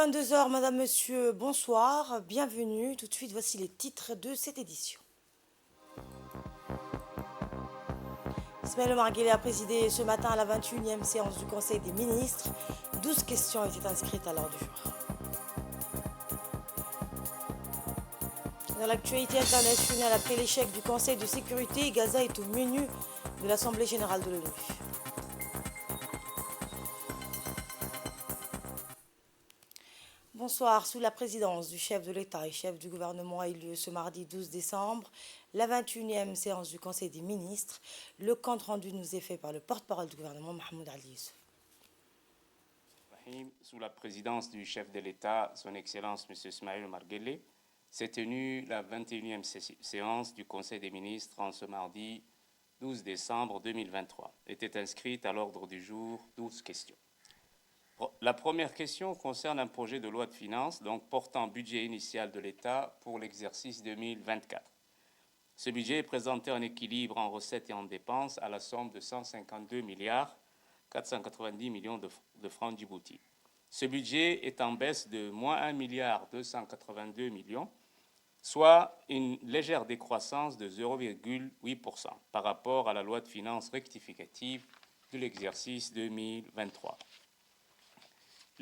22 heures, Madame, Monsieur, bonsoir, bienvenue. Tout de suite, voici les titres de cette édition. Ismaël Omar Guelleh a présidé ce matin à la 21e séance du Conseil des ministres. 12 questions étaient inscrites à l'ordre du jour. Dans l'actualité internationale, après l'échec du Conseil de sécurité, Gaza est au menu de l'Assemblée générale de l'ONU. Bonsoir. Sous la présidence du chef de l'État et chef du gouvernement a eu lieu ce mardi 12 décembre la 21e séance du Conseil des ministres. Le compte rendu nous est fait par le porte-parole du gouvernement, Mahmoud Ali Youssouf. Sous la présidence du chef de l'État, son Excellence M. Ismaël Omar Guelleh, s'est tenue la 21e séance du Conseil des ministres en ce mardi 12 décembre 2023. Était inscrite à l'ordre du jour 12 questions. La première question concerne un projet de loi de finances, donc portant budget initial de l'État pour l'exercice 2024. Ce budget est présenté en équilibre en recettes et en dépenses à la somme de 152 milliards 490 millions de francs Djibouti. Ce budget est en baisse de moins 1 milliard 282 millions, soit une légère décroissance de 0,8% par rapport à la loi de finances rectificative de l'exercice 2023.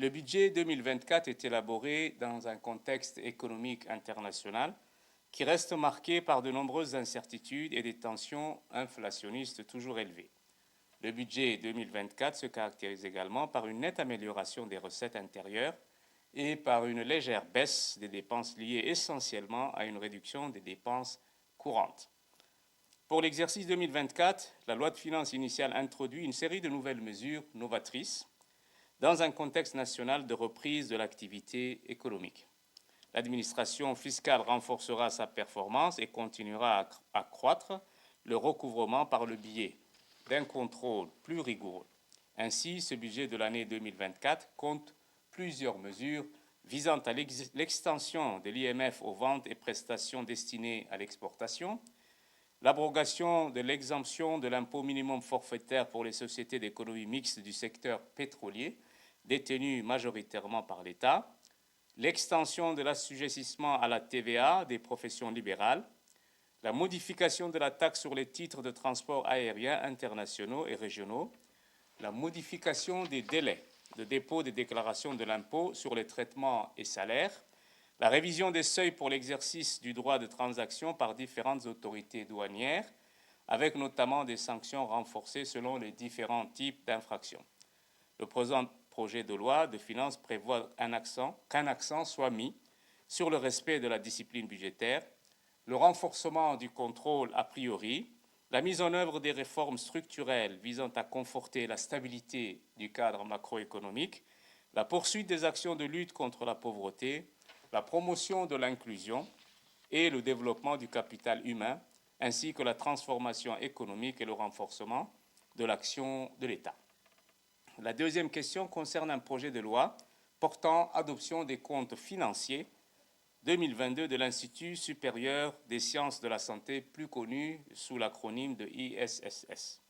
Le budget 2024 est élaboré dans un contexte économique international qui reste marqué par de nombreuses incertitudes et des tensions inflationnistes toujours élevées. Le budget 2024 se caractérise également par une nette amélioration des recettes intérieures et par une légère baisse des dépenses liées essentiellement à une réduction des dépenses courantes. Pour l'exercice 2024, la loi de finances initiale introduit une série de nouvelles mesures novatrices dans un contexte national de reprise de l'activité économique. L'administration fiscale renforcera sa performance et continuera à accroître le recouvrement par le biais d'un contrôle plus rigoureux. Ainsi, ce budget de l'année 2024 compte plusieurs mesures visant à l'extension de l'IMF aux ventes et prestations destinées à l'exportation, l'abrogation de l'exemption de l'impôt minimum forfaitaire pour les sociétés d'économie mixte du secteur pétrolier, détenues majoritairement par l'État, l'extension de l'assujettissement à la TVA des professions libérales, la modification de la taxe sur les titres de transport aérien internationaux et régionaux, la modification des délais de dépôt des déclarations de l'impôt sur les traitements et salaires, la révision des seuils pour l'exercice du droit de transaction par différentes autorités douanières, avec notamment des sanctions renforcées selon les différents types d'infractions. Le présent projet de loi de finances prévoit qu'un accent soit mis sur le respect de la discipline budgétaire, le renforcement du contrôle a priori, la mise en œuvre des réformes structurelles visant à conforter la stabilité du cadre macroéconomique, la poursuite des actions de lutte contre la pauvreté, la promotion de l'inclusion et le développement du capital humain, ainsi que la transformation économique et le renforcement de l'action de l'État. La deuxième question concerne un projet de loi portant adoption des comptes financiers 2022 de l'Institut supérieur des sciences de la santé, plus connu sous l'acronyme de ISSS.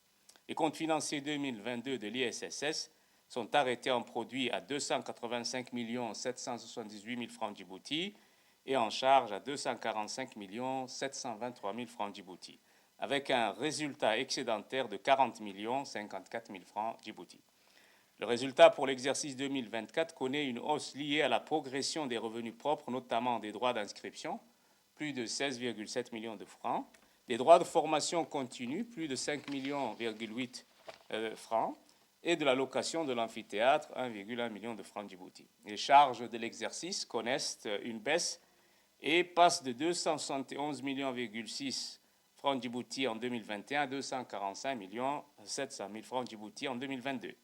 Les comptes financiers 2022 de l'ISSS sont arrêtés en produit à 285 778 000 francs Djibouti et en charge à 245 723 000 francs Djibouti, avec un résultat excédentaire de 40 54 000 francs Djibouti. Le résultat pour l'exercice 2024 connaît une hausse liée à la progression des revenus propres, notamment des droits d'inscription, plus de 16,7 millions de francs, des droits de formation continue, plus de 5,8 millions francs, et de la location de l'amphithéâtre, 1,1 million de francs Djibouti. Les charges de l'exercice connaissent une baisse et passent de 271,6 millions francs Djibouti en 2021 à 245 700 000 francs Djibouti en 2022.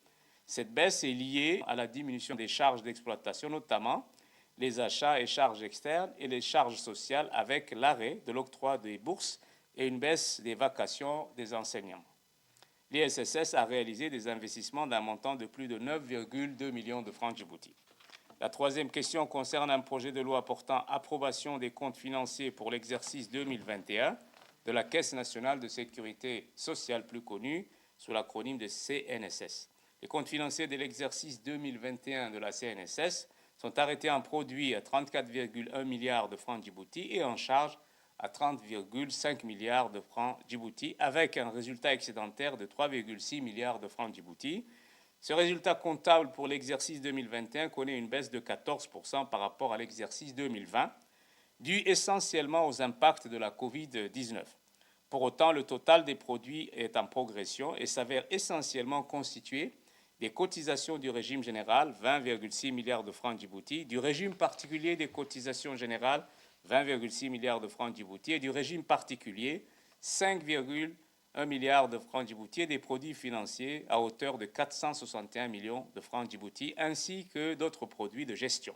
Cette baisse est liée à la diminution des charges d'exploitation, notamment les achats et charges externes et les charges sociales avec l'arrêt de l'octroi des bourses et une baisse des vacations des enseignants. L'ISSS a réalisé des investissements d'un montant de plus de 9,2 millions de francs Djibouti. La troisième question concerne un projet de loi portant approbation des comptes financiers pour l'exercice 2021 de la Caisse nationale de sécurité sociale, plus connue sous l'acronyme de CNSS. Les comptes financiers de l'exercice 2021 de la CNSS sont arrêtés en produit à 34,1 milliards de francs Djibouti et en charge à 30,5 milliards de francs Djibouti, avec un résultat excédentaire de 3,6 milliards de francs Djibouti. Ce résultat comptable pour l'exercice 2021 connaît une baisse de 14% par rapport à l'exercice 2020, due essentiellement aux impacts de la Covid-19. Pour autant, le total des produits est en progression et s'avère essentiellement constitué des cotisations du régime général, 20,6 milliards de francs Djibouti, du régime particulier des cotisations générales, 20,6 milliards de francs Djibouti, et du régime particulier, 5,1 milliards de francs Djibouti, et des produits financiers à hauteur de 461 millions de francs Djibouti, ainsi que d'autres produits de gestion.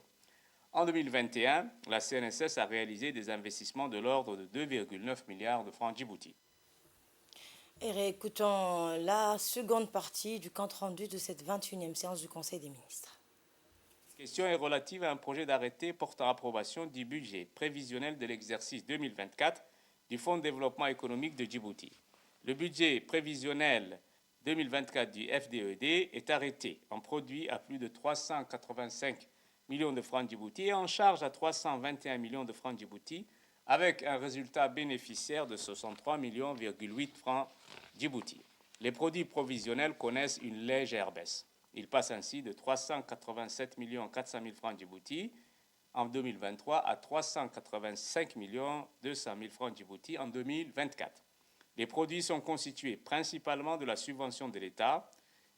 En 2021, la CNSS a réalisé des investissements de l'ordre de 2,9 milliards de francs Djibouti. Et réécoutons la seconde partie du compte rendu de cette 21e séance du Conseil des ministres. La question est relative à un projet d'arrêté portant approbation du budget prévisionnel de l'exercice 2024 du Fonds de développement économique de Djibouti. Le budget prévisionnel 2024 du FDED est arrêté en produit à plus de 385 millions de francs Djibouti et en charge à 321 millions de francs Djibouti, avec un résultat bénéficiaire de 63,8 millions francs Djibouti. Les produits provisionnels connaissent une légère baisse. Ils passent ainsi de 387 400 000 francs Djibouti en 2023 à 385 200 000 francs Djibouti en 2024. Les produits sont constitués principalement de la subvention de l'État,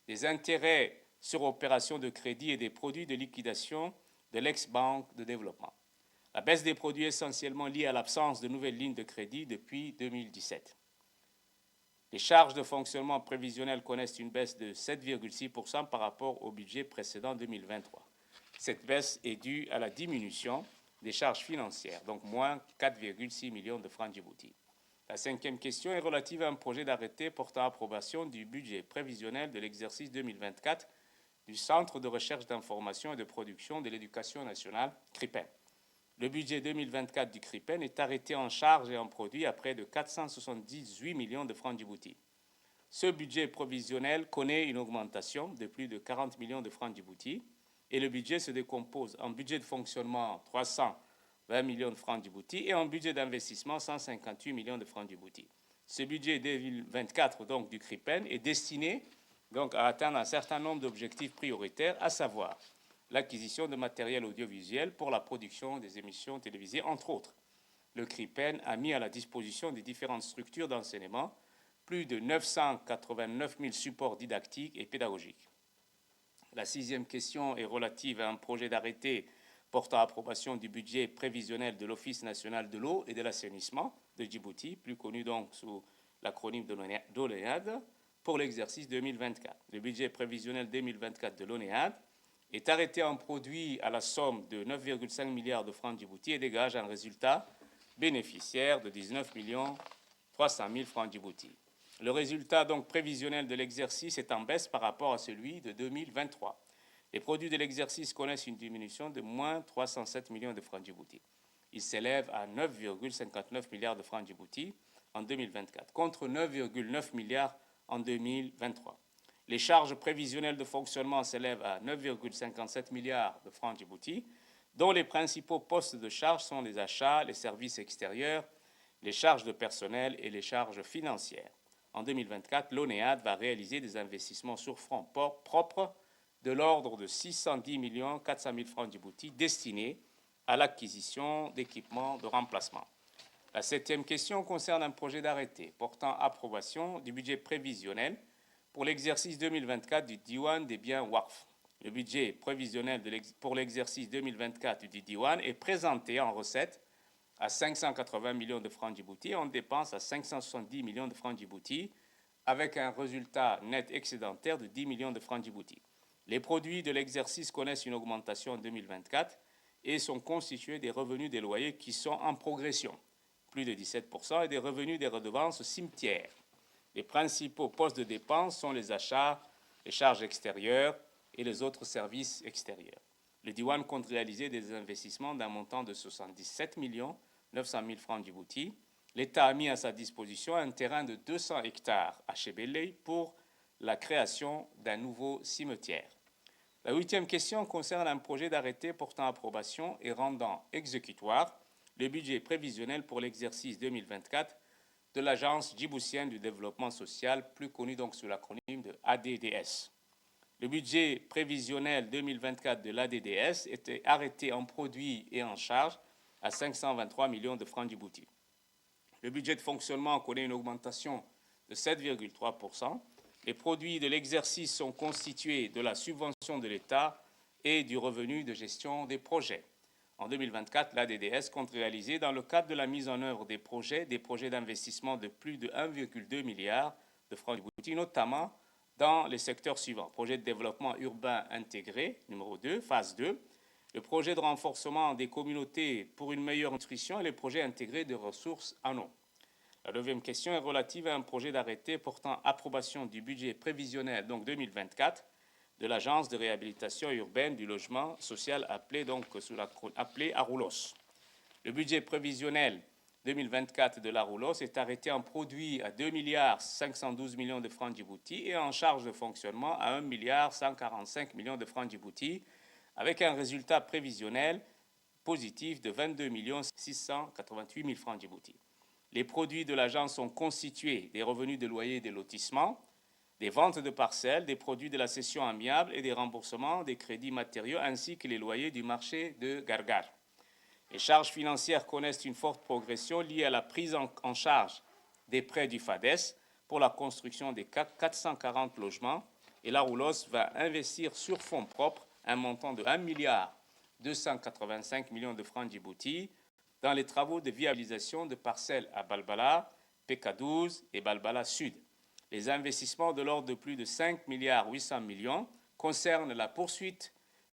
des intérêts sur opérations de crédit et des produits de liquidation de l'ex-banque de développement. La baisse des produits est essentiellement liée à l'absence de nouvelles lignes de crédit depuis 2017. Les charges de fonctionnement prévisionnelles connaissent une baisse de 7,6% par rapport au budget précédent 2023. Cette baisse est due à la diminution des charges financières, donc moins 4,6 millions de francs Djibouti. La cinquième question est relative à un projet d'arrêté portant approbation du budget prévisionnel de l'exercice 2024 du Centre de recherche d'information et de production de l'éducation nationale, CRIPEN. Le budget 2024 du CRIPEN est arrêté en charge et en produit à près de 478 millions de francs Djibouti. Ce budget provisionnel connaît une augmentation de plus de 40 millions de francs Djibouti et le budget se décompose en budget de fonctionnement 320 millions de francs Djibouti et en budget d'investissement 158 millions de francs Djibouti. Ce budget 2024 donc, du CRIPEN est destiné donc, à atteindre un certain nombre d'objectifs prioritaires, à savoir l'acquisition de matériel audiovisuel pour la production des émissions télévisées, entre autres. Le CRIPEN a mis à la disposition des différentes structures d'enseignement plus de 989 000 supports didactiques et pédagogiques. La sixième question est relative à un projet d'arrêté portant approbation du budget prévisionnel de l'Office national de l'eau et de l'assainissement de Djibouti, plus connu donc sous l'acronyme d'ONEAD, pour l'exercice 2024. Le budget prévisionnel 2024 de l'ONEAD est arrêté en produit à la somme de 9,5 milliards de francs Djibouti et dégage un résultat bénéficiaire de 19 300 000 francs Djibouti. Le résultat donc prévisionnel de l'exercice est en baisse par rapport à celui de 2023. Les produits de l'exercice connaissent une diminution de moins 307 millions de francs Djibouti. Ils s'élèvent à 9,59 milliards de francs Djibouti en 2024, contre 9,9 milliards en 2023. Les charges prévisionnelles de fonctionnement s'élèvent à 9,57 milliards de francs Djibouti, dont les principaux postes de charges sont les achats, les services extérieurs, les charges de personnel et les charges financières. En 2024, l'ONEAD va réaliser des investissements sur fonds propres de l'ordre de 610 400 000 francs Djibouti destinés à l'acquisition d'équipements de remplacement. La septième question concerne un projet d'arrêté portant approbation du budget prévisionnel pour l'exercice 2024 du Diwan des biens WARF. Le budget prévisionnel pour l'exercice 2024 du Diwan est présenté en recettes à 580 millions de francs Djibouti et en dépenses à 570 millions de francs Djibouti, avec un résultat net excédentaire de 10 millions de francs Djibouti. Les produits de l'exercice connaissent une augmentation en 2024 et sont constitués des revenus des loyers qui sont en progression, plus de 17%, et des revenus des redevances cimetières. Les principaux postes de dépenses sont les achats, les charges extérieures et les autres services extérieurs. Le Diwan compte réaliser des investissements d'un montant de 77 900 000 francs Djibouti. L'État a mis à sa disposition un terrain de 200 hectares à Chebeley pour la création d'un nouveau cimetière. La 8e question concerne un projet d'arrêté portant approbation et rendant exécutoire le budget prévisionnel pour l'exercice 2024 de l'Agence djiboutienne du développement social, plus connue donc sous l'acronyme de ADDS. Le budget prévisionnel 2024 de l'ADDS était arrêté en produits et en charges à 523 millions de francs djibouti. Le budget de fonctionnement connaît une augmentation de 7,3%. Les produits de l'exercice sont constitués de la subvention de l'État et du revenu de gestion des projets. En 2024, l'ADDS compte réaliser, dans le cadre de la mise en œuvre des projets d'investissement de plus de 1,2 milliard de francs djibouti, notamment dans les secteurs suivants. Projet de développement urbain intégré, numéro 2, phase 2, le projet de renforcement des communautés pour une meilleure nutrition et les projets intégrés de ressources en eau. La 9e question est relative à un projet d'arrêté portant approbation du budget prévisionnel, donc 2024, de l'Agence de réhabilitation urbaine du logement social appelée ARULOS. Le budget prévisionnel 2024 de l'ARULOS est arrêté en produit à 2 512 millions de francs djibouti et en charge de fonctionnement à 1 145 millions de francs djibouti, avec un résultat prévisionnel positif de 22 688 000 francs djibouti. Les produits de l'agence sont constitués des revenus de loyer et des lotissements, des ventes de parcelles, des produits de la cession amiable et des remboursements des crédits matériaux ainsi que les loyers du marché de Gargar. Les charges financières connaissent une forte progression liée à la prise en charge des prêts du FADES pour la construction des 440 logements et l'ARULOS va investir sur fonds propres un montant de 1 285 millions de francs djibouti dans les travaux de viabilisation de parcelles à Balbala, PK12 et Balbala Sud. Les investissements de l'ordre de plus de 5,8 milliards concernent la poursuite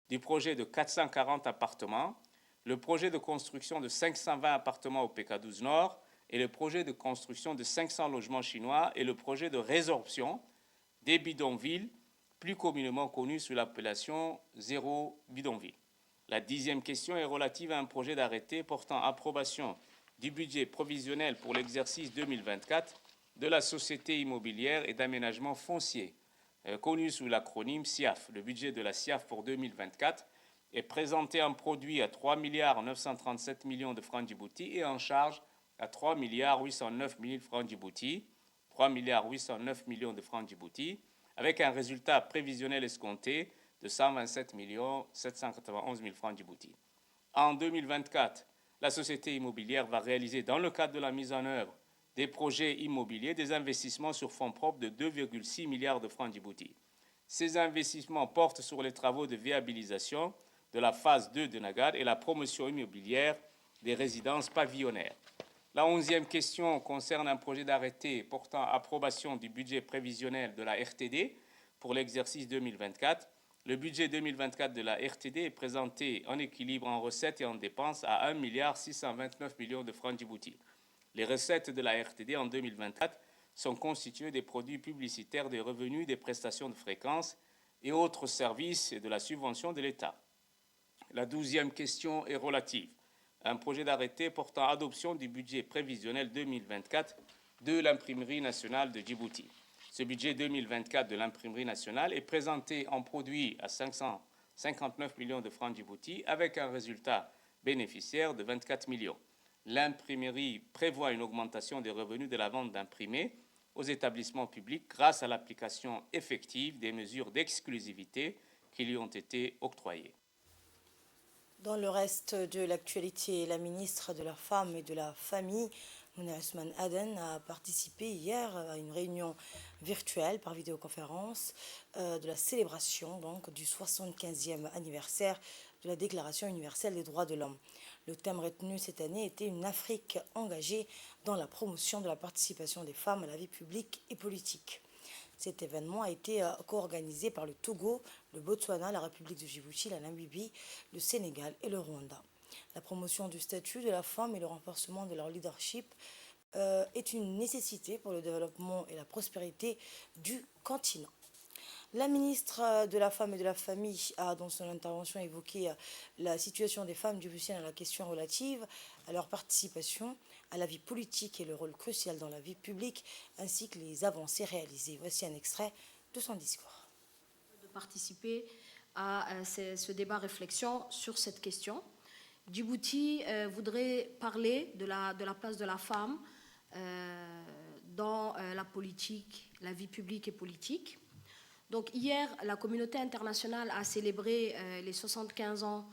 du projet de 440 appartements, le projet de construction de 520 appartements au PK12 Nord et le projet de construction de 500 logements chinois et le projet de résorption des bidonvilles, plus communément connus sous l'appellation zéro bidonville. La 10e question est relative à un projet d'arrêté portant approbation du budget provisionnel pour l'exercice 2024 de la Société immobilière et d'aménagement foncier, connue sous l'acronyme SIAF. Le budget de la SIAF pour 2024 est présenté en produit à 3 937 millions de francs djibouti et en charge à 3 809 000 francs djibouti, 3 809 millions de francs djibouti, avec un résultat prévisionnel escompté de 127 791 000 francs djibouti. En 2024, la société immobilière va réaliser, dans le cadre de la mise en œuvre des projets immobiliers, des investissements sur fonds propres de 2,6 milliards de francs djibouti. Ces investissements portent sur les travaux de viabilisation de la phase 2 de Nagad et la promotion immobilière des résidences pavillonnaires. La 11e question concerne un projet d'arrêté portant approbation du budget prévisionnel de la RTD pour l'exercice 2024. Le budget 2024 de la RTD est présenté en équilibre en recettes et en dépenses à 1 629 millions de francs djibouti. Les recettes de la RTD en 2024 sont constituées des produits publicitaires, des revenus, des prestations de fréquence et autres services et de la subvention de l'État. La 12e question est relative à un projet d'arrêté portant adoption du budget prévisionnel 2024 de l'Imprimerie nationale de Djibouti. Ce budget 2024 de l'Imprimerie nationale est présenté en produit à 559 millions de francs djibouti avec un résultat bénéficiaire de 24 millions. L'imprimerie prévoit une augmentation des revenus de la vente d'imprimés aux établissements publics grâce à l'application effective des mesures d'exclusivité qui lui ont été octroyées. Dans le reste de l'actualité, la ministre de la Femme et de la Famille, Mouna Ousmane Aden, a participé hier à une réunion virtuelle par vidéoconférence de la célébration donc, du 75e anniversaire de la Déclaration universelle des droits de l'homme. Le thème retenu cette année était une Afrique engagée dans la promotion de la participation des femmes à la vie publique et politique. Cet événement a été co-organisé par le Togo, le Botswana, la République de Djibouti, la Namibie, le Sénégal et le Rwanda. La promotion du statut de la femme et le renforcement de leur leadership est une nécessité pour le développement et la prospérité du continent. La ministre de la Femme et de la Famille a, dans son intervention, évoqué la situation des femmes djiboutiennes à la question relative à leur participation à la vie politique et le rôle crucial dans la vie publique, ainsi que les avancées réalisées. Voici un extrait de son discours. De participer à ce débat réflexion sur cette question. Djibouti voudrait parler de la place de la femme dans la politique, la vie publique et politique. Donc hier, la communauté internationale a célébré les 75 ans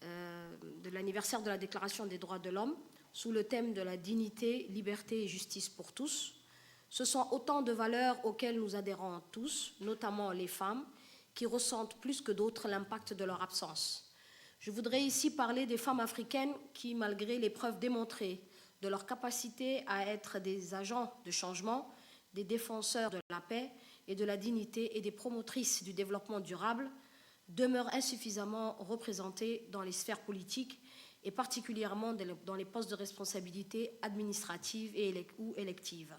de l'anniversaire de la Déclaration des droits de l'homme sous le thème de la dignité, liberté et justice pour tous. Ce sont autant de valeurs auxquelles nous adhérons tous, notamment les femmes, qui ressentent plus que d'autres l'impact de leur absence. Je voudrais ici parler des femmes africaines qui, malgré les preuves démontrées de leur capacité à être des agents de changement, des défenseurs de la paix et de la dignité et des promotrices du développement durable, demeurent insuffisamment représentées dans les sphères politiques et particulièrement dans les postes de responsabilité administrative ou élective.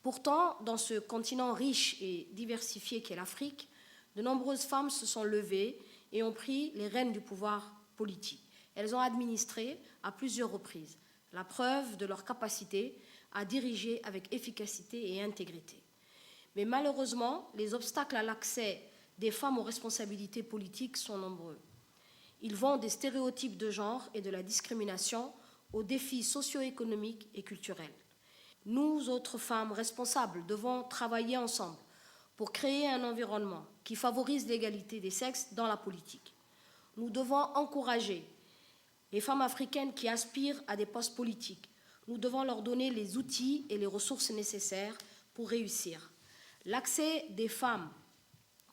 Pourtant, dans ce continent riche et diversifié qu'est l'Afrique, de nombreuses femmes se sont levées et ont pris les rênes du pouvoir politique. Elles ont administré à plusieurs reprises, la preuve de leur capacité à diriger avec efficacité et intégrité. Mais malheureusement, les obstacles à l'accès des femmes aux responsabilités politiques sont nombreux. Ils vont des stéréotypes de genre et de la discrimination aux défis socio-économiques et culturels. Nous, autres femmes responsables, devons travailler ensemble pour créer un environnement qui favorise l'égalité des sexes dans la politique. Nous devons encourager les femmes africaines qui aspirent à des postes politiques. Nous devons leur donner les outils et les ressources nécessaires pour réussir. L'accès des femmes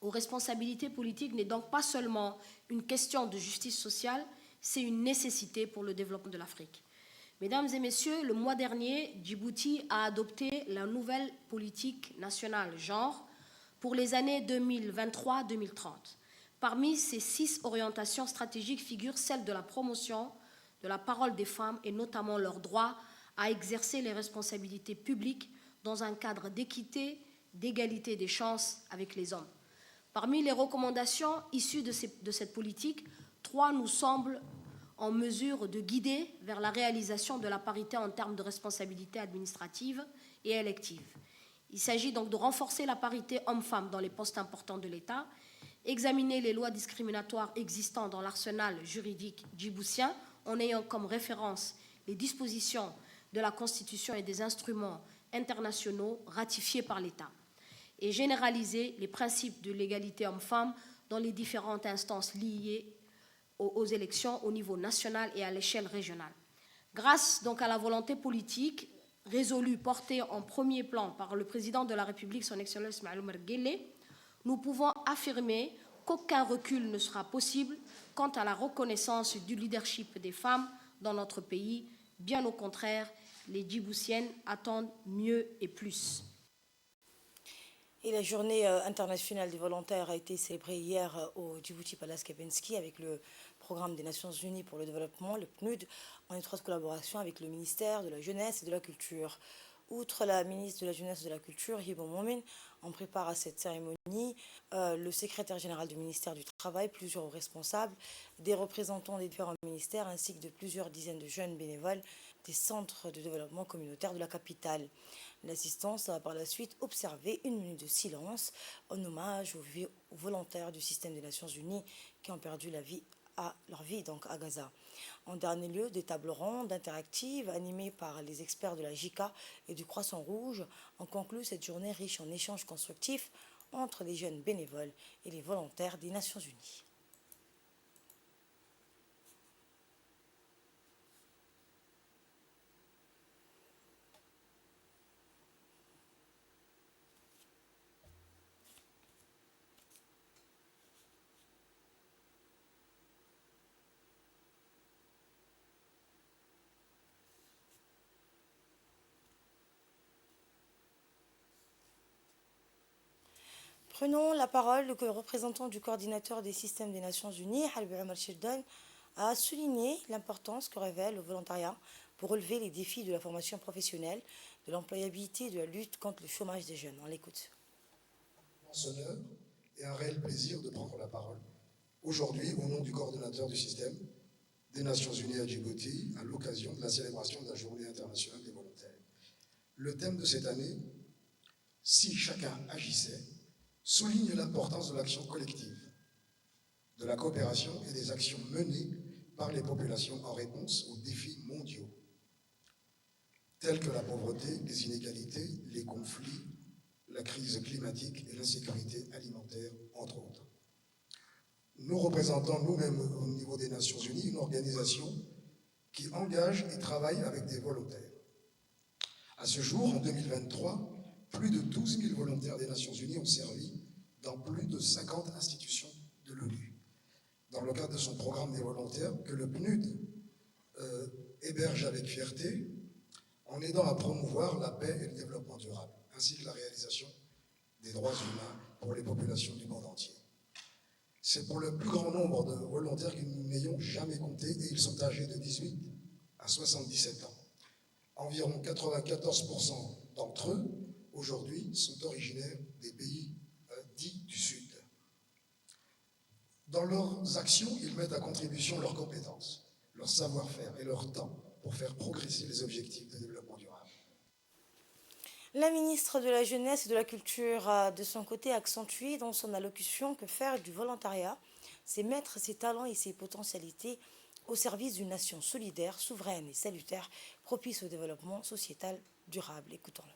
aux responsabilités politiques n'est donc pas seulement une question de justice sociale, c'est une nécessité pour le développement de l'Afrique. Mesdames et messieurs, le mois dernier, Djibouti a adopté la nouvelle politique nationale genre pour les années 2023-2030. Parmi ces 6 orientations stratégiques figure celle de la promotion de la parole des femmes et notamment leur droit à exercer les responsabilités publiques dans un cadre d'équité, d'égalité des chances avec les hommes. Parmi les recommandations issues de cette politique, 3 nous semblent en mesure de guider vers la réalisation de la parité en termes de responsabilité administrative et élective. Il s'agit donc de renforcer la parité homme-femme dans les postes importants de l'État, examiner les lois discriminatoires existantes dans l'arsenal juridique djiboutien en ayant comme référence les dispositions de la Constitution et des instruments internationaux ratifiés par l'État, et généraliser les principes de l'égalité homme-femme dans les différentes instances liées aux élections au niveau national et à l'échelle régionale. Grâce donc à la volonté politique résolue portée en premier plan par le président de la République, son Excellence Ismaïl Omar Guelleh, nous pouvons affirmer qu'aucun recul ne sera possible quant à la reconnaissance du leadership des femmes dans notre pays. Bien au contraire, les Djiboutiennes attendent mieux et plus. Et la journée internationale des volontaires a été célébrée hier au Djibouti Palace Kempinski avec le programme des Nations Unies pour le développement, le PNUD, en étroite collaboration avec le ministère de la Jeunesse et de la Culture. Outre la ministre de la Jeunesse et de la Culture, Hibo Momin, en prépare à cette cérémonie le secrétaire général du ministère du Travail, plusieurs responsables, des représentants des différents ministères, ainsi que de plusieurs dizaines de jeunes bénévoles des centres de développement communautaire de la capitale. L'assistance a par la suite observé une minute de silence en hommage aux volontaires du système des Nations Unies qui ont perdu leur vie à Gaza. En dernier lieu, des tables rondes interactives animées par les experts de la JICA et du Croissant Rouge ont conclu cette journée riche en échanges constructifs entre les jeunes bénévoles et les volontaires des Nations Unies. Prenons la parole. Le représentant du coordinateur des systèmes des Nations Unies, Halbi Omar Shirdan, a souligné l'importance que révèle le volontariat pour relever les défis de la formation professionnelle, de l'employabilité et de la lutte contre le chômage des jeunes. On l'écoute. C'est un honneur et un réel plaisir de prendre la parole aujourd'hui au nom du coordonnateur du système des Nations Unies à Djibouti à l'occasion de la célébration de la Journée internationale des volontaires. Le thème de cette année, si chacun agissait, souligne l'importance de l'action collective de la coopération et des actions menées par les populations en réponse aux défis mondiaux, tels que la pauvreté, les inégalités, les conflits, la crise climatique et l'insécurité alimentaire, entre autres. Nous représentons nous-mêmes au niveau des Nations Unies une organisation qui engage et travaille avec des volontaires. À ce jour, en 2023, plus de 12 000 volontaires des Nations Unies ont servi dans plus de 50 institutions de l'ONU, dans le cadre de son programme des volontaires que le PNUD héberge avec fierté, en aidant à promouvoir la paix et le développement durable, ainsi que la réalisation des droits humains pour les populations du monde entier. C'est pour le plus grand nombre de volontaires que nous n'ayons jamais compté, et ils sont âgés de 18 à 77 ans. Environ 94% d'entre eux, aujourd'hui, sont originaires des pays dits du Sud. Dans leurs actions, ils mettent à contribution leurs compétences, leur savoir-faire et leur temps pour faire progresser les objectifs de développement durable. La ministre de la Jeunesse et de la Culture a de son côté accentué dans son allocution que faire du volontariat, c'est mettre ses talents et ses potentialités au service d'une nation solidaire, souveraine et salutaire, propice au développement sociétal durable. Écoutons-le.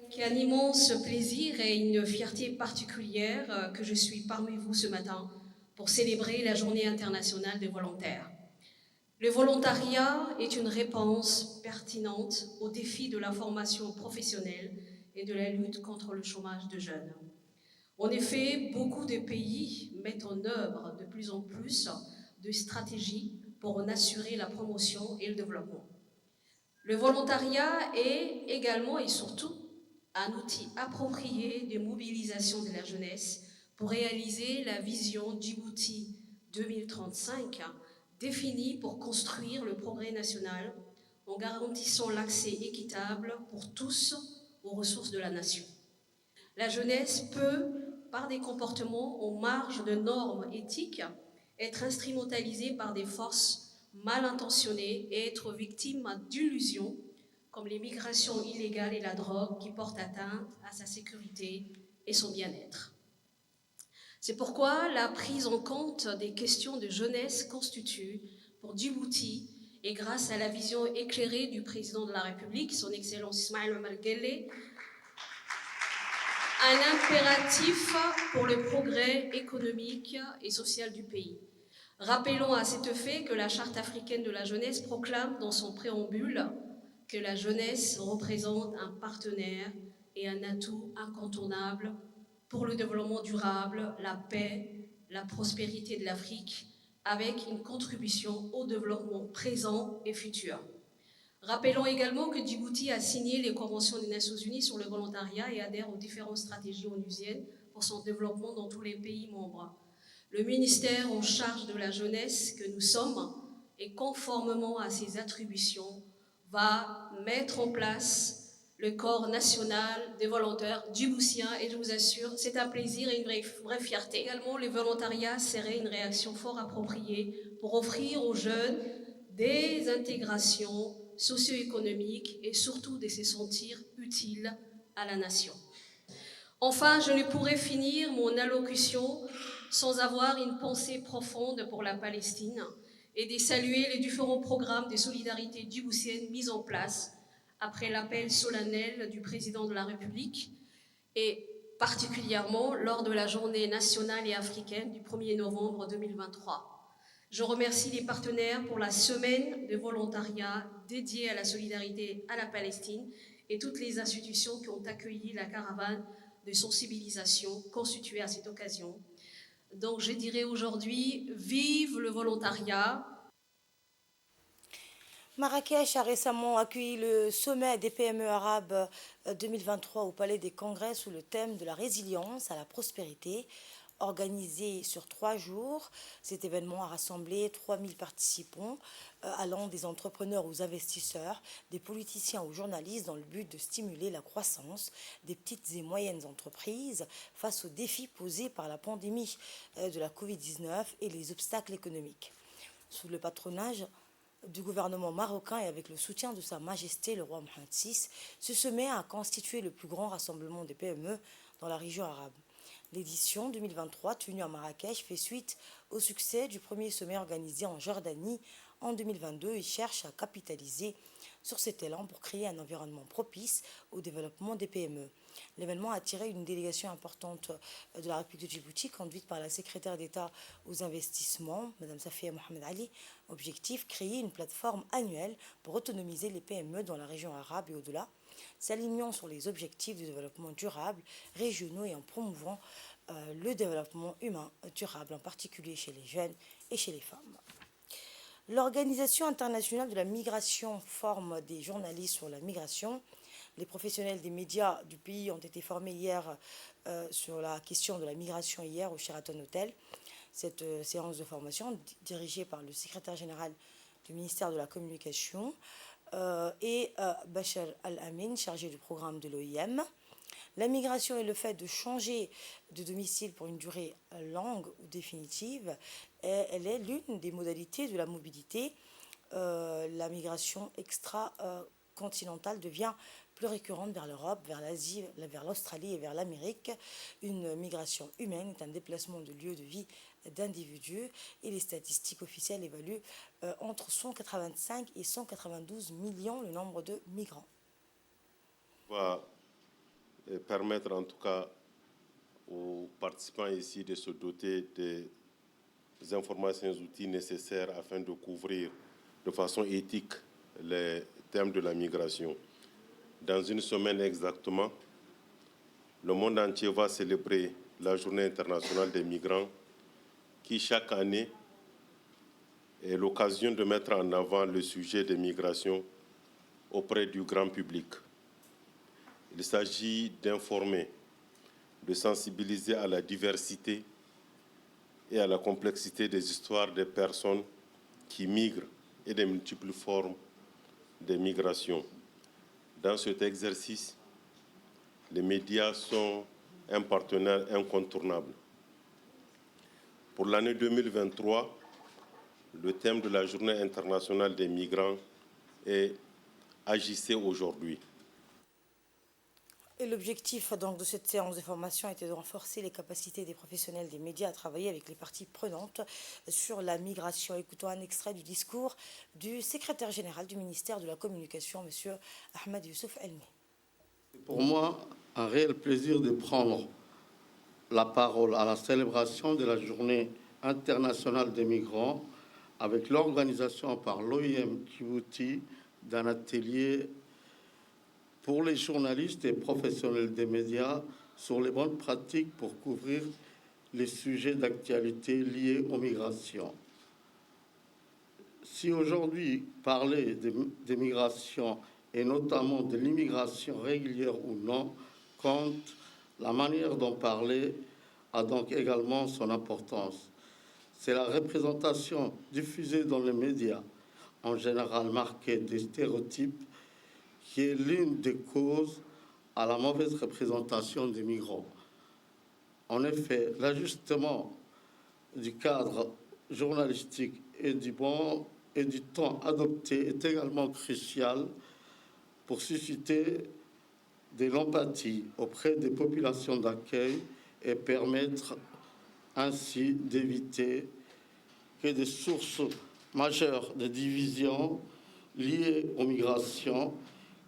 Avec un immense plaisir et une fierté particulière que je suis parmi vous ce matin pour célébrer la Journée internationale des volontaires. Le volontariat est une réponse pertinente aux défis de la formation professionnelle et de la lutte contre le chômage de jeunes. En effet, beaucoup de pays mettent en œuvre de plus en plus de stratégies pour en assurer la promotion et le développement. Le volontariat est également et surtout un outil approprié de mobilisation de la jeunesse pour réaliser la vision Djibouti 2035 définie pour construire le progrès national en garantissant l'accès équitable pour tous aux ressources de la nation. La jeunesse peut, par des comportements en marge de normes éthiques, être instrumentalisée par des forces mal intentionnées et être victime d'illusions comme les migrations illégales et la drogue qui portent atteinte à sa sécurité et son bien-être. C'est pourquoi la prise en compte des questions de jeunesse constitue, pour Djibouti, et grâce à la vision éclairée du président de la République, son Excellence Ismaïl Omar Guelleh, un impératif pour le progrès économique et social du pays. Rappelons à cet effet que la Charte africaine de la jeunesse proclame dans son préambule que la jeunesse représente un partenaire et un atout incontournable pour le développement durable, la paix, la prospérité de l'Afrique, avec une contribution au développement présent et futur. Rappelons également que Djibouti a signé les conventions des Nations Unies sur le volontariat et adhère aux différentes stratégies onusiennes pour son développement dans tous les pays membres. Le ministère en charge de la jeunesse que nous sommes, et conformément à ses attributions, va mettre en place le corps national des volontaires djiboutiens, et je vous assure, c'est un plaisir et une vraie fierté. Également, le volontariat serait une réaction fort appropriée pour offrir aux jeunes des intégrations socio-économiques et surtout de se sentir utiles à la nation. Enfin, je ne pourrais finir mon allocution sans avoir une pensée profonde pour la Palestine et de saluer les différents programmes de solidarité djiboutienne mis en place après l'appel solennel du président de la République et particulièrement lors de la journée nationale et africaine du 1er novembre 2023. Je remercie les partenaires pour la semaine de volontariat dédiée à la solidarité à la Palestine et toutes les institutions qui ont accueilli la caravane de sensibilisation constituée à cette occasion. Donc je dirais aujourd'hui, vive le volontariat. Marrakech a récemment accueilli le sommet des PME arabes 2023 au Palais des Congrès sous le thème de la résilience à la prospérité. Organisé sur 3 jours, cet événement a rassemblé 3000 participants allant des entrepreneurs aux investisseurs, des politiciens aux journalistes dans le but de stimuler la croissance des petites et moyennes entreprises face aux défis posés par la pandémie de la Covid-19 et les obstacles économiques. Sous le patronage du gouvernement marocain et avec le soutien de Sa Majesté le roi Mohammed VI, ce sommet a constitué le plus grand rassemblement des PME dans la région arabe. L'édition 2023, tenue à Marrakech, fait suite au succès du premier sommet organisé en Jordanie en 2022 et cherche à capitaliser sur cet élan pour créer un environnement propice au développement des PME. L'événement a attiré une délégation importante de la République de Djibouti, conduite par la secrétaire d'État aux investissements, Mme Safia Mohamed Ali. Objectif, créer une plateforme annuelle pour autonomiser les PME dans la région arabe et au-delà, s'alignant sur les objectifs de développement durable régionaux et en promouvant le développement humain durable, en particulier chez les jeunes et chez les femmes. L'Organisation internationale de la migration forme des journalistes sur la migration. Les professionnels des médias du pays ont été formés hier sur la question de la migration hier au Sheraton Hotel. Cette séance de formation, dirigée par le secrétaire général du ministère de la Communication et Bachar Al-Amin, chargé du programme de l'OIM. La migration est le fait de changer de domicile pour une durée longue ou définitive. Et elle est l'une des modalités de la mobilité. La migration extra-continentale devient plus récurrente vers l'Europe, vers l'Asie, vers l'Australie et vers l'Amérique. Une migration humaine est un déplacement de lieu de vie d'individus et les statistiques officielles évaluent entre 185 et 192 millions le nombre de migrants. Va permettre en tout cas aux participants ici de se doter des informations et outils nécessaires afin de couvrir de façon éthique les thèmes de la migration. Dans une semaine exactement, le monde entier va célébrer la Journée internationale des migrants qui, chaque année, est l'occasion de mettre en avant le sujet des migrations auprès du grand public. Il s'agit d'informer, de sensibiliser à la diversité et à la complexité des histoires des personnes qui migrent et des multiples formes de migration. Dans cet exercice, les médias sont un partenaire incontournable. Pour l'année 2023, le thème de la Journée internationale des migrants est « Agissez aujourd'hui ». Et l'objectif donc de cette séance de formation était de renforcer les capacités des professionnels des médias à travailler avec les parties prenantes sur la migration. Écoutons un extrait du discours du secrétaire général du ministère de la Communication, M. Ahmed Youssouf Elmi. Pour moi, un réel plaisir de prendre la parole à la célébration de la Journée internationale des migrants avec l'organisation par l'OIM Djibouti d'un atelier pour les journalistes et professionnels des médias sur les bonnes pratiques pour couvrir les sujets d'actualité liés aux migrations. Si aujourd'hui parler des migrations et notamment de l'immigration régulière ou non compte, la manière d'en parler a donc également son importance. C'est la représentation diffusée dans les médias, en général marquée des stéréotypes, qui est l'une des causes à la mauvaise représentation des migrants. En effet, l'ajustement du cadre journalistique et du temps adopté est également crucial pour susciter de l'empathie auprès des populations d'accueil et permettre ainsi d'éviter que des sources majeures de division liées aux migrations,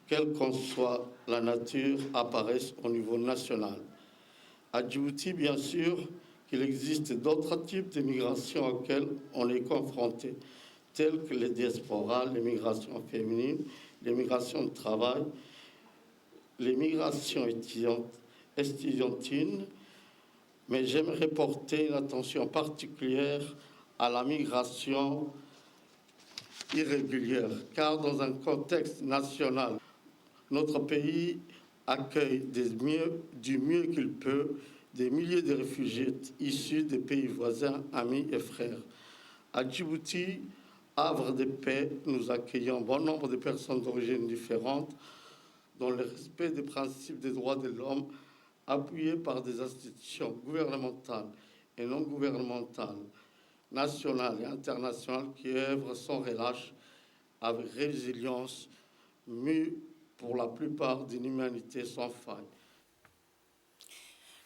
quelle qu'en soit la nature, apparaissent au niveau national. À Djibouti, bien sûr, qu'il existe d'autres types de migrations auxquelles on est confronté, telles que les diasporas, les migrations féminines, les migrations de travail, les migrations estudiantines, mais j'aimerais porter une attention particulière à la migration irrégulière, car dans un contexte national, notre pays accueille du mieux qu'il peut des milliers de réfugiés issus des pays voisins, amis et frères. À Djibouti, havre de paix, nous accueillons bon nombre de personnes d'origine différentes dans le respect des principes des droits de l'homme, appuyés par des institutions gouvernementales et non gouvernementales, nationales et internationales qui œuvrent sans relâche, avec résilience, mue pour la plupart d'une humanité sans faille.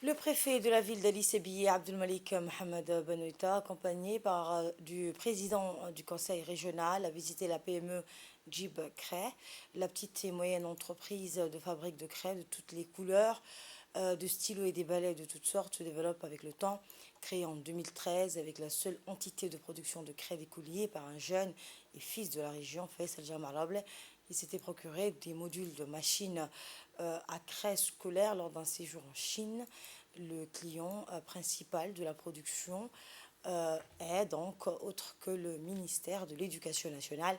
Le préfet de la ville d'Ali Sebiye, Abdelmalik Mohamed Benoïta, accompagné du président du conseil régional, a visité la PME Jib Cray, la petite et moyenne entreprise de fabrique de craie de toutes les couleurs, de stylos et des balais de toutes sortes, se développe avec le temps. Créée en 2013 avec la seule entité de production de craie d'écoulier par un jeune et fils de la région, Faisal Jamalable, il s'était procuré des modules de machines à craie scolaire lors d'un séjour en Chine. Le client principal de la production est donc autre que le ministère de l'Éducation nationale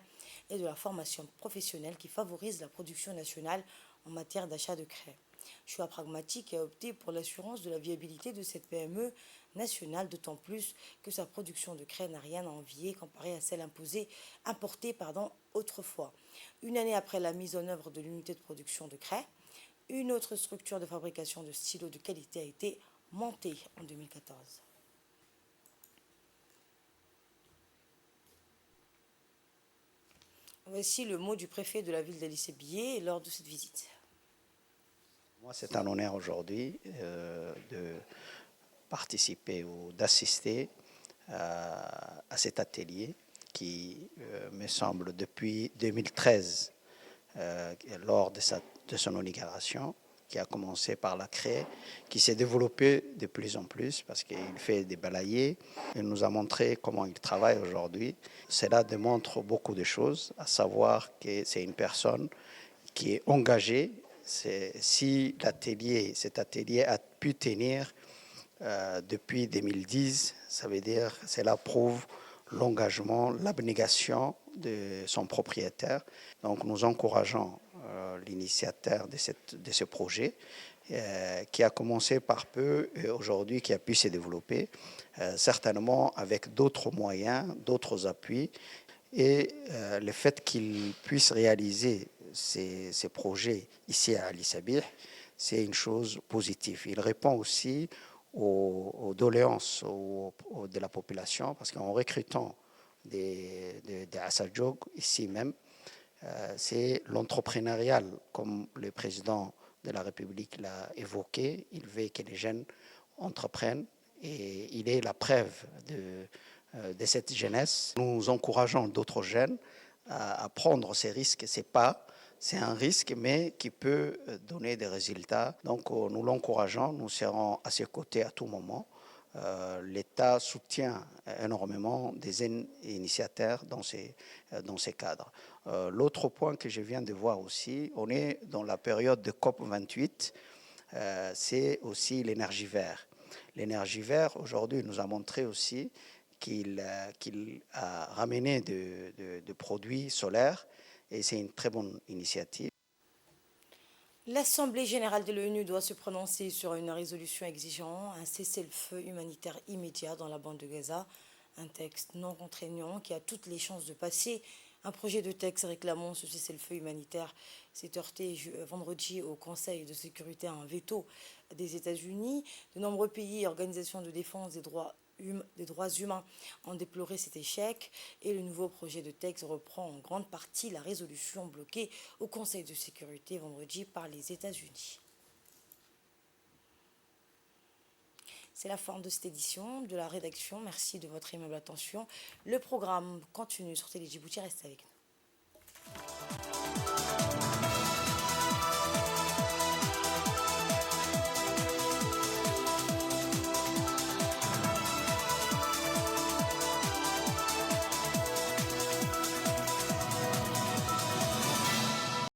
et de la formation professionnelle qui favorise la production nationale en matière d'achat de craie. Choix pragmatique et a opté pour l'assurance de la viabilité de cette PME nationale, d'autant plus que sa production de craie n'a rien à envier comparée à celle importée autrefois. Une année après la mise en œuvre de l'unité de production de craie, une autre structure de fabrication de stylos de qualité a été montée en 2014. Voici le mot du préfet de la ville d'Ali Sebiye lors de cette visite. Moi, c'est un honneur aujourd'hui de participer ou d'assister à cet atelier qui me semble depuis 2013, lors de son inauguration, qui a commencé par la craie, qui s'est développé de plus en plus parce qu'il fait des balayés. Il nous a montré comment il travaille aujourd'hui. Cela démontre beaucoup de choses, à savoir que c'est une personne qui est engagée. Si cet atelier a pu tenir depuis 2010, ça veut dire que cela prouve l'engagement, l'abnégation de son propriétaire. Donc nous encourageons l'initiateur de ce projet qui a commencé par peu et aujourd'hui qui a pu se développer, certainement avec d'autres moyens, d'autres appuis. Et le fait qu'il puisse réaliser ces projets ici à Ali Sebiye, c'est une chose positive. Il répond aussi aux doléances de la population, parce qu'en recrutant des Assadjog ici même, c'est l'entrepreneurial, comme le président de la République l'a évoqué. Il veut que les jeunes entreprennent et il est la preuve de cette jeunesse. Nous encourageons d'autres jeunes à prendre ces risques. C'est un risque, mais qui peut donner des résultats. Donc nous l'encourageons, nous serons à ses côtés à tout moment. L'État soutient énormément des initiateurs dans ces cadres. L'autre point que je viens de voir aussi, on est dans la période de COP28, c'est aussi l'énergie verte. L'énergie verte, aujourd'hui, nous a montré aussi qu'il a ramené de produits solaires et c'est une très bonne initiative. L'Assemblée générale de l'ONU doit se prononcer sur une résolution exigeant un cessez-le-feu humanitaire immédiat dans la bande de Gaza, un texte non contraignant qui a toutes les chances de passer. Un projet de texte réclamant ce cessez-le-feu humanitaire s'est heurté vendredi au Conseil de sécurité à un veto des États-Unis. De nombreux pays et organisations de défense des droits humains ont déploré cet échec et le nouveau projet de texte reprend en grande partie la résolution bloquée au Conseil de sécurité vendredi par les États-Unis. C'est la fin de cette édition de la rédaction. Merci de votre aimable attention. Le programme continue sur Télé Djibouti. Restez avec nous.